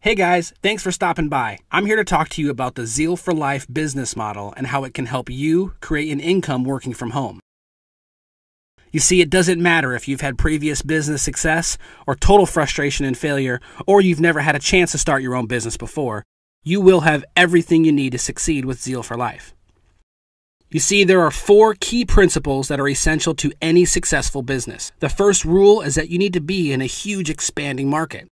Hey guys, thanks for stopping by. I'm here to talk to you about the Zeal for Life business model and how it can help you create an income working from home. You see, it doesn't matter if you've had previous business success or total frustration and failure, or you've never had a chance to start your own business before. You will have everything you need to succeed with Zeal for Life. You see, there are 4 key principles that are essential to any successful business. The first rule is that you need to be in a huge expanding market.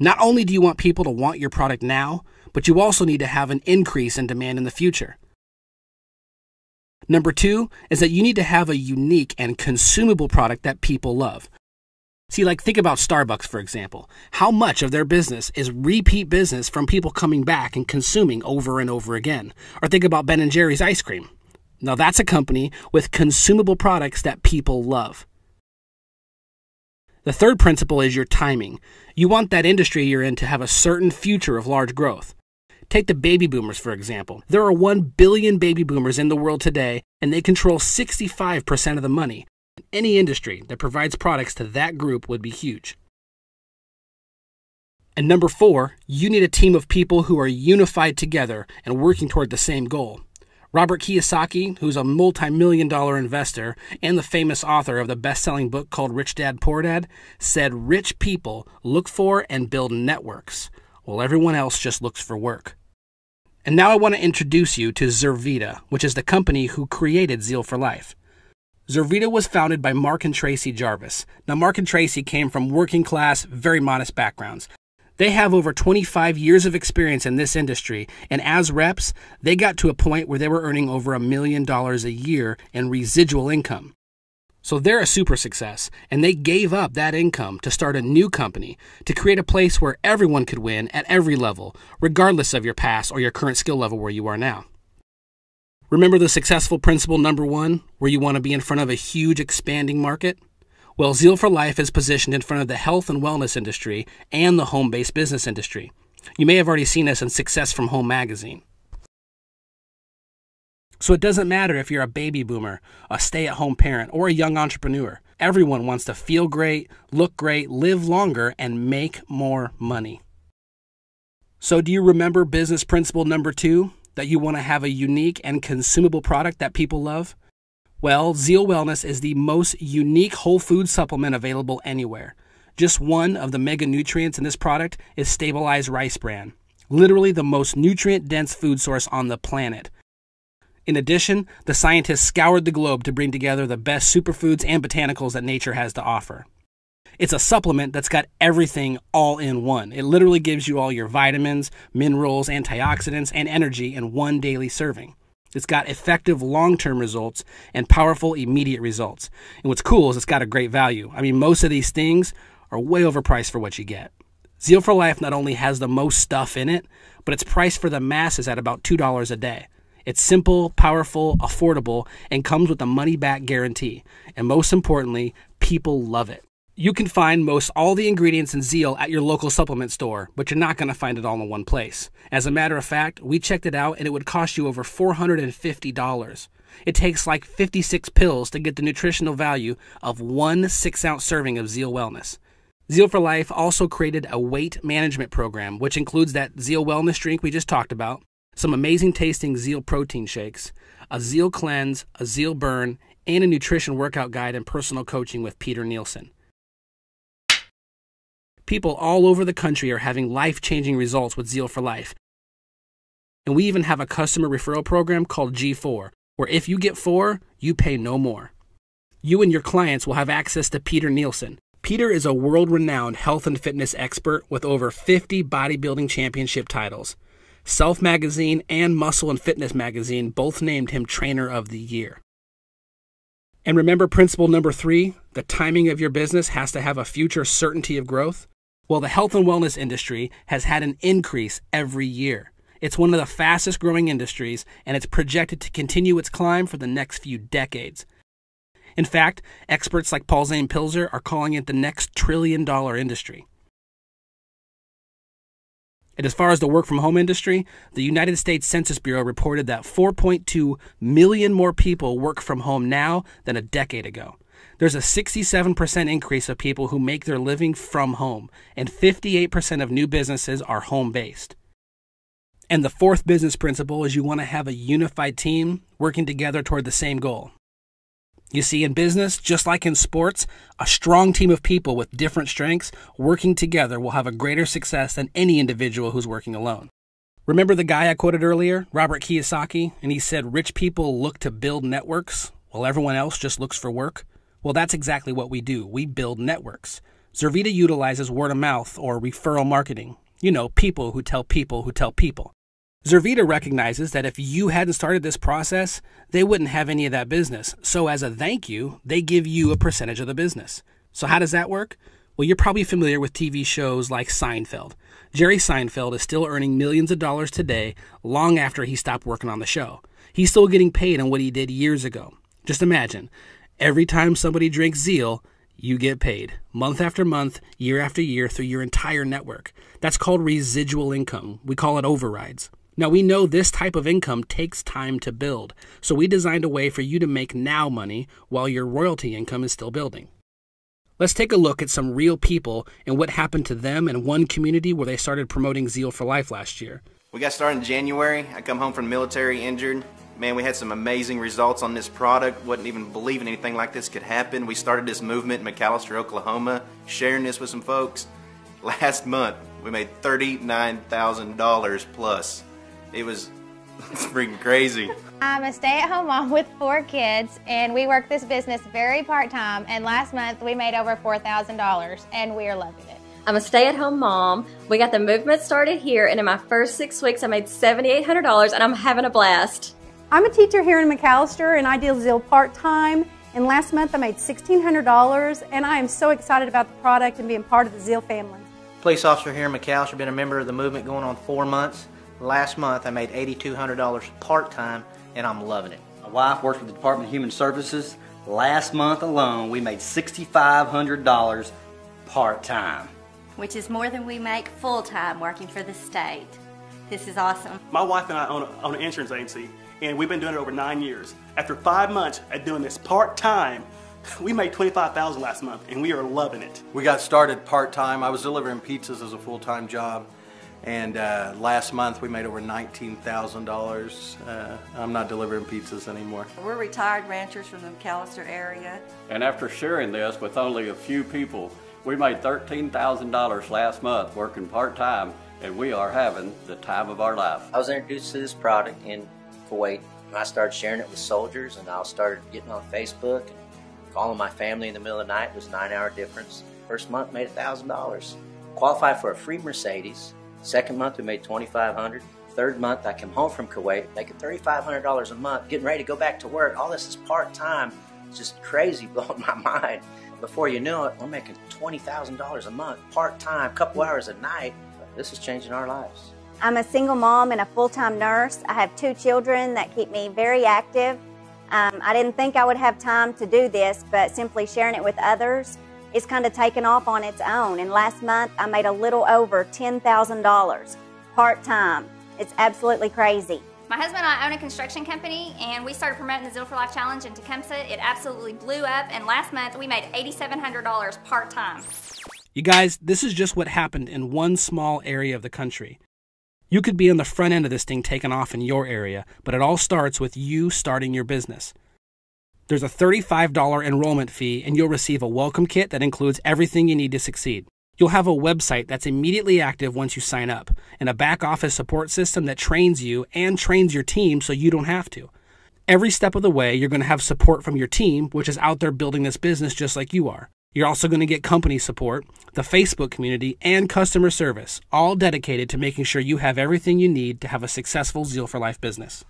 Not only do you want people to want your product now, but you also need to have an increase in demand in the future. Number 2 is that you need to have a unique and consumable product that people love. See, think about Starbucks, for example. How much of their business is repeat business from people coming back and consuming over and over again? Or think about Ben & Jerry's ice cream. Now that's a company with consumable products that people love. The third principle is your timing. You want that industry you're in to have a certain future of large growth. Take the baby boomers, for example. There are 1 billion baby boomers in the world today, and they control 65% of the money. Any industry that provides products to that group would be huge. And number 4, you need a team of people who are unified together and working toward the same goal. Robert Kiyosaki, who's a multi-million-dollar investor and the famous author of the best-selling book called Rich Dad, Poor Dad, said rich people look for and build networks, while everyone else just looks for work. And now I want to introduce you to Zurvita, which is the company who created Zeal for Life. Zurvita was founded by Mark and Tracy Jarvis. Now, Mark and Tracy came from working-class, very modest backgrounds. They have over 25 years of experience in this industry, and as reps, they got to a point where they were earning over $1 million a year in residual income. So they're a super success, and they gave up that income to start a new company to create a place where everyone could win at every level, regardless of your past or your current skill level where you are now. Remember the successful principle number 1, where you want to be in front of a huge expanding market? Well, Zeal for Life is positioned in front of the health and wellness industry and the home-based business industry. You may have already seen us in Success from Home magazine. So it doesn't matter if you're a baby boomer, a stay-at-home parent, or a young entrepreneur. Everyone wants to feel great, look great, live longer, and make more money. So do you remember business principle number 2, that you want to have a unique and consumable product that people love? Well, Zeal Wellness is the most unique whole food supplement available anywhere. Just one of the mega nutrients in this product is stabilized rice bran, literally the most nutrient-dense food source on the planet. In addition, the scientists scoured the globe to bring together the best superfoods and botanicals that nature has to offer. It's a supplement that's got everything all in one. It literally gives you all your vitamins, minerals, antioxidants, and energy in one daily serving. It's got effective long-term results and powerful immediate results. And what's cool is it's got a great value. I mean, most of these things are way overpriced for what you get. Zeal for Life not only has the most stuff in it, but it's priced for the masses at about $2 a day. It's simple, powerful, affordable, and comes with a money-back guarantee. And most importantly, people love it. You can find most all the ingredients in Zeal at your local supplement store, but you're not going to find it all in one place. As a matter of fact, we checked it out and it would cost you over $450. It takes 56 pills to get the nutritional value of 1 6-ounce serving of Zeal Wellness. Zeal for Life also created a weight management program, which includes that Zeal Wellness drink we just talked about, some amazing tasting Zeal protein shakes, a Zeal cleanse, a Zeal burn, and a nutrition workout guide and personal coaching with Peter Nielsen. People all over the country are having life-changing results with Zeal for Life. And we even have a customer referral program called G4, where if you get 4, you pay no more. You and your clients will have access to Peter Nielsen. Peter is a world-renowned health and fitness expert with over 50 bodybuilding championship titles. Self Magazine and Muscle and Fitness Magazine both named him Trainer of the Year. And remember principle number 3, the timing of your business has to have a future certainty of growth? Well, the health and wellness industry has had an increase every year. It's one of the fastest growing industries, and it's projected to continue its climb for the next few decades. In fact, experts like Paul Zane Pilzer are calling it the next trillion-dollar industry. And as far as the work-from-home industry, the United States Census Bureau reported that 4.2 million more people work from home now than a decade ago. There's a 67% increase of people who make their living from home, and 58% of new businesses are home-based. And the fourth business principle is you want to have a unified team working together toward the same goal. You see, in business, just like in sports, a strong team of people with different strengths working together will have a greater success than any individual who's working alone. Remember the guy I quoted earlier, Robert Kiyosaki, and he said rich people look to build networks while everyone else just looks for work? Well, that's exactly what we do. We build networks. Zurvita utilizes word of mouth or referral marketing. You know, people who tell people who tell people. Zurvita recognizes that if you hadn't started this process, they wouldn't have any of that business. So as a thank you, they give you a percentage of the business. So how does that work? Well, you're probably familiar with TV shows like Seinfeld. Jerry Seinfeld is still earning millions of dollars today, long after he stopped working on the show. He's still getting paid on what he did years ago. Just imagine, every time somebody drinks Zeal, you get paid, month after month, year after year, through your entire network. That's called residual income. We call it overrides. Now, we know this type of income takes time to build, so we designed a way for you to make now money while your royalty income is still building. Let's take a look at some real people and what happened to them in one community where they started promoting Zeal for Life last year. We got started in January. I come home from the military injured. Man, we had some amazing results on this product. Wasn't even believing anything like this could happen. We started this movement in McAlester, Oklahoma, sharing this with some folks. Last month, we made $39,000 plus. It was freaking crazy. I'm a stay-at-home mom with 4 kids, and we work this business very part-time, and last month we made over $4,000, and we are loving it. I'm a stay-at-home mom. We got the movement started here, and in my first 6 weeks I made $7,800, and I'm having a blast. I'm a teacher here in McAlester, and I deal Zeal part-time, and last month I made $1,600, and I am so excited about the product and being part of the Zeal family. Police officer here in McAlester, been a member of the movement going on 4 months. Last month I made $8,200 part-time, and I'm loving it. My wife works with the Department of Human Services. Last month alone we made $6,500 part-time. Which is more than we make full-time working for the state. This is awesome. My wife and I own an insurance agency, and we've been doing it over 9 years. After 5 months at doing this part-time, we made $25,000 last month, and we are loving it. We got started part-time. I was delivering pizzas as a full-time job. And last month we made over $19,000. I'm not delivering pizzas anymore. We're retired ranchers from the McAlester area. And after sharing this with only a few people, we made $13,000 last month working part-time, and we are having the time of our life. I was introduced to this product in Kuwait, and I started sharing it with soldiers, and I started getting on Facebook and calling my family in the middle of the night. It was a 9-hour difference. First month made $1,000. Qualified for a free Mercedes. Second month we made $2,500. Third month I came home from Kuwait making $3,500 a month, getting ready to go back to work. All this is part-time. It's just crazy, blowing my mind. Before you know it, we're making $20,000 a month, part-time, couple hours a night. This is changing our lives. I'm a single mom and a full-time nurse. I have 2 children that keep me very active. I didn't think I would have time to do this, but simply sharing it with others, it's kind of taken off on its own. And last month, I made a little over $10,000 part-time. It's absolutely crazy. My husband and I own a construction company, and we started promoting the Zeal for Life Challenge in Tecumseh. It absolutely blew up, and last month we made $8,700 part-time. You guys, this is just what happened in one small area of the country. You could be on the front end of this thing taking off in your area, but it all starts with you starting your business. There's a $35 enrollment fee, and you'll receive a welcome kit that includes everything you need to succeed. You'll have a website that's immediately active once you sign up, and a back office support system that trains you and trains your team so you don't have to. Every step of the way, you're going to have support from your team, which is out there building this business just like you are. You're also going to get company support, the Facebook community, and customer service, all dedicated to making sure you have everything you need to have a successful Zeal for Life business.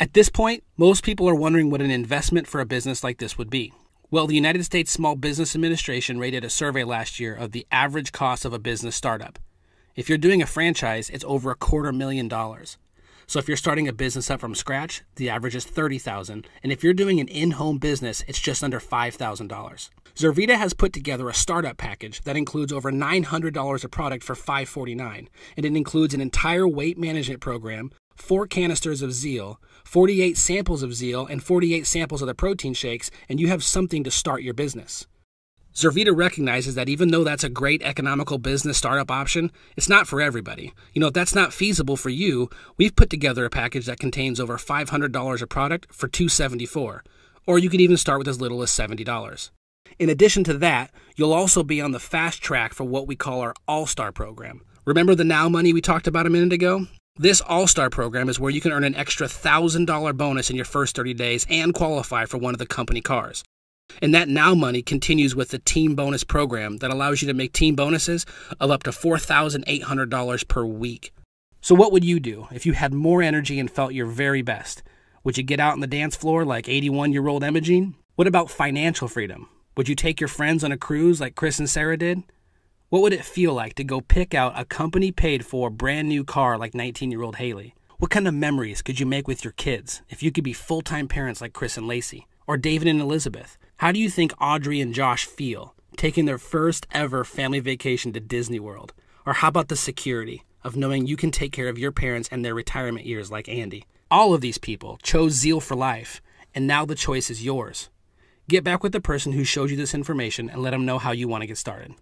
At this point, most people are wondering what an investment for a business like this would be. Well, the United States Small Business Administration rated a survey last year of the average cost of a business startup. If you're doing a franchise, it's over $250,000. So if you're starting a business up from scratch, the average is $30,000, and if you're doing an in-home business, it's just under $5,000. Zurvita has put together a startup package that includes over $900 of product for $549, and it includes an entire weight management program, 4 canisters of Zeal, 48 samples of Zeal, and 48 samples of the protein shakes, and you have something to start your business. Zurvita recognizes that even though that's a great economical business startup option, it's not for everybody. If that's not feasible for you, we've put together a package that contains over $500 of product for $274, or you could even start with as little as $70. In addition to that, you'll also be on the fast track for what we call our All-Star program. Remember the Now Money we talked about a minute ago? This All-Star program is where you can earn an extra $1,000 bonus in your first 30 days and qualify for one of the company cars. And that Now Money continues with the Team Bonus program that allows you to make team bonuses of up to $4,800 per week. So what would you do if you had more energy and felt your very best? Would you get out on the dance floor like 81-year-old Imogene? What about financial freedom? Would you take your friends on a cruise like Chris and Sarah did? What would it feel like to go pick out a company-paid-for brand new car like 19-year-old Haley? What kind of memories could you make with your kids if you could be full-time parents like Chris and Lacey? Or David and Elizabeth? How do you think Audrey and Josh feel taking their first ever family vacation to Disney World? Or how about the security of knowing you can take care of your parents and their retirement years like Andy? All of these people chose Zeal for life, and now the choice is yours. Get back with the person who showed you this information and let them know how you want to get started.